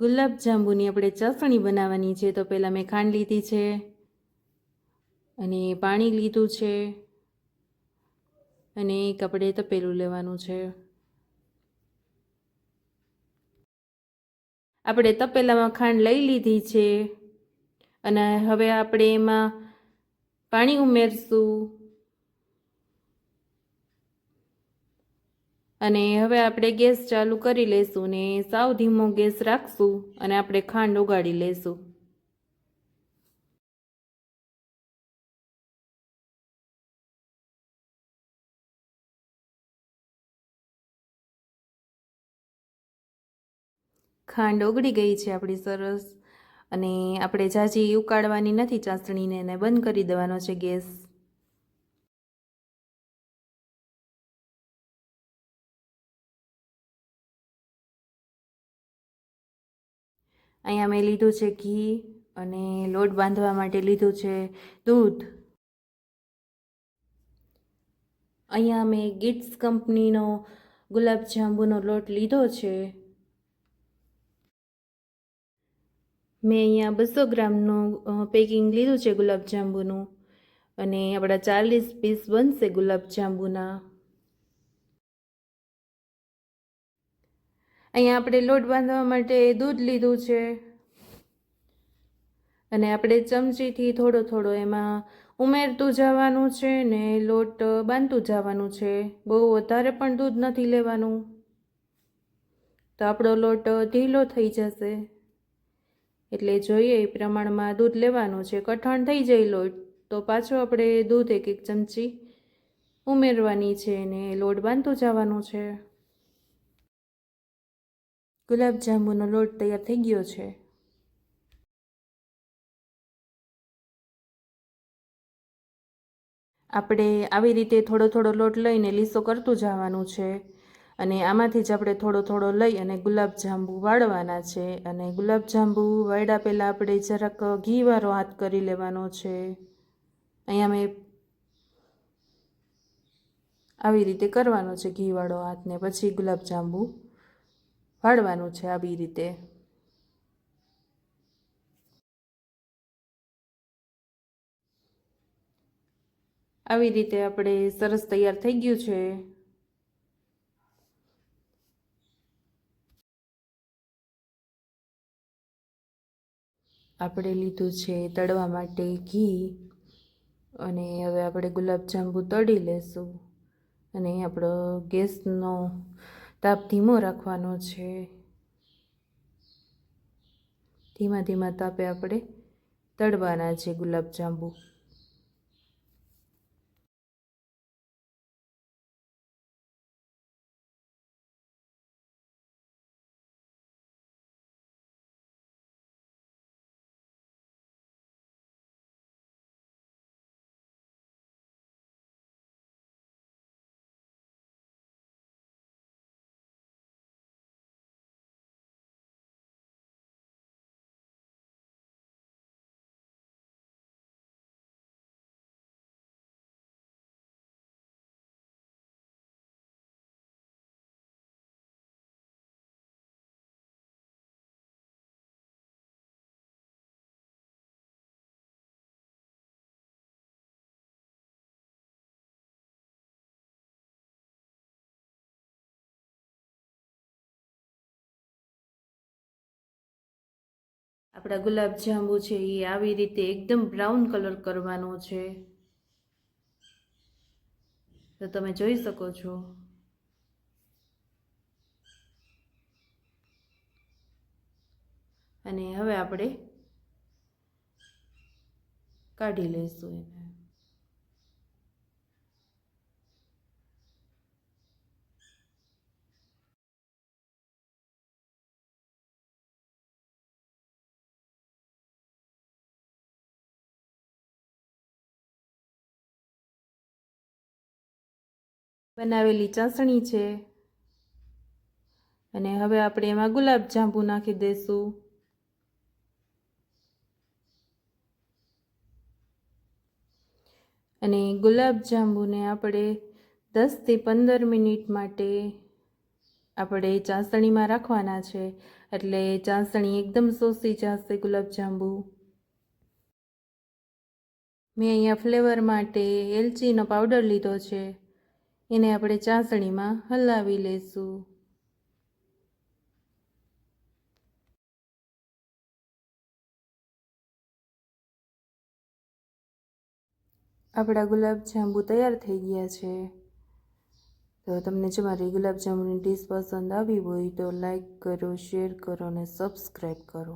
ગુલાબ જાંબુની આપણે ચાસણી બનાવવાની છે. તો પહેલાં મેં ખાંડ લીધી છે અને પાણી લીધું છે અને એક આપણે તપેલું લેવાનું છે. આપણે તપેલામાં ખાંડ લઈ લીધી છે અને હવે આપણે એમાં પાણી ઉમેરશું અને હવે આપણે ગેસ ચાલુ કરી લઈશું ને સાવ ધીમો ગેસ રાખશું અને આપણે ખાંડ ઓગાળી લઈશું. ખાંડ ઓગળી ગઈ છે આપણી સરસ અને આપણે ઝાઝી ઉકાળવાની નથી ચાસણીને, એને બંધ કરી દેવાનો છે ગેસ. અહીંયા મેં લીધું છે ઘી અને લોટ બાંધવા માટે લીધું છે દૂધ. અહીંયા મેં ગિટ્સ કંપનીનો ગુલાબ જાંબુનો લોટ લીધો છે. મેં અહીંયા 200 ગ્રામનું પેકિંગ લીધું છે ગુલાબ જાંબુનું અને આપણા 40 પીસ બનશે ગુલાબ જાંબુના. અહીંયા આપણે લોટ બાંધવા માટે દૂધ લીધું છે અને આપણે ચમચીથી થોડો થોડો એમાં ઉમેરતું જવાનું છે ને લોટ બાંધતું જવાનું છે. બહુ વધારે પણ દૂધ નથી લેવાનું, તો આપણો લોટ ઢીલો થઈ જશે. એટલે જોઈએ એ પ્રમાણમાં દૂધ લેવાનું છે. કઠણ થઈ જાય લોટ તો પાછો આપણે દૂધ એક ચમચી ઉમેરવાની છે ને લોટ બાંધતું જવાનું છે. ગુલાબ જાંબુનો લોટ તૈયાર થઈ ગયો છે. આપણે આવી રીતે થોડો થોડો લોટ લઈને લીસો કરતું જવાનું છે અને આમાંથી જ આપણે થોડો થોડો લઈ અને ગુલાબ જાંબુ વાળવાના છે. અને ગુલાબ જાંબુ વાળ્યા પહેલાં આપણે જરાક ઘીવાળો હાથ કરી લેવાનો છે. અહીંયા મેં આવી રીતે કરવાનો છે ઘીવાળો હાથ ને પછી ગુલાબ જાંબુ વાળવાનું છે આવી રીતે. આવી રીતે આપણે સરસ તૈયાર થઈ ગયું છે. આપણે લીધું છે તળવા માટે ઘી અને હવે આપણે ગુલાબ જાંબુ તળી લેશું અને આપણો ગેસનો તાપ ધીમો રાખવાનો છે. ધીમા ધીમા તાપે આપણે તળવાના છે ગુલાબ જાંબુ. આપણા ગુલાબ જાંબુ છે એ આવી રીતે એકદમ બ્રાઉન કલર કરવાનો છે. તો તમે જોઈ શકો છો. અને હવે આપણે કાઢી લઈશું એને. બનાવેલી ચાસણી છે અને હવે આપણે એમાં ગુલાબ જાંબુ નાખી દઈશું. અને ગુલાબ જાંબુને આપણે 10 થી 15 મિનિટ માટે આપણે ચાસણીમાં રાખવાના છે એટલે ચાસણી એકદમ સોસી જશે ગુલાબજાંબુ. મેં અહીંયા ફ્લેવર માટે એલચીનો પાવડર લીધો છે, એને આપણે ચાસણીમાં હલાવી લઈશું. આપણા ગુલાબજાંબુ તૈયાર થઈ ગયા છે. તો તમને જો મારી ગુલાબજાંબુની ડીશ પસંદ આવી હોય તો લાઈક કરો, શેર કરો અને સબસ્ક્રાઈબ કરો.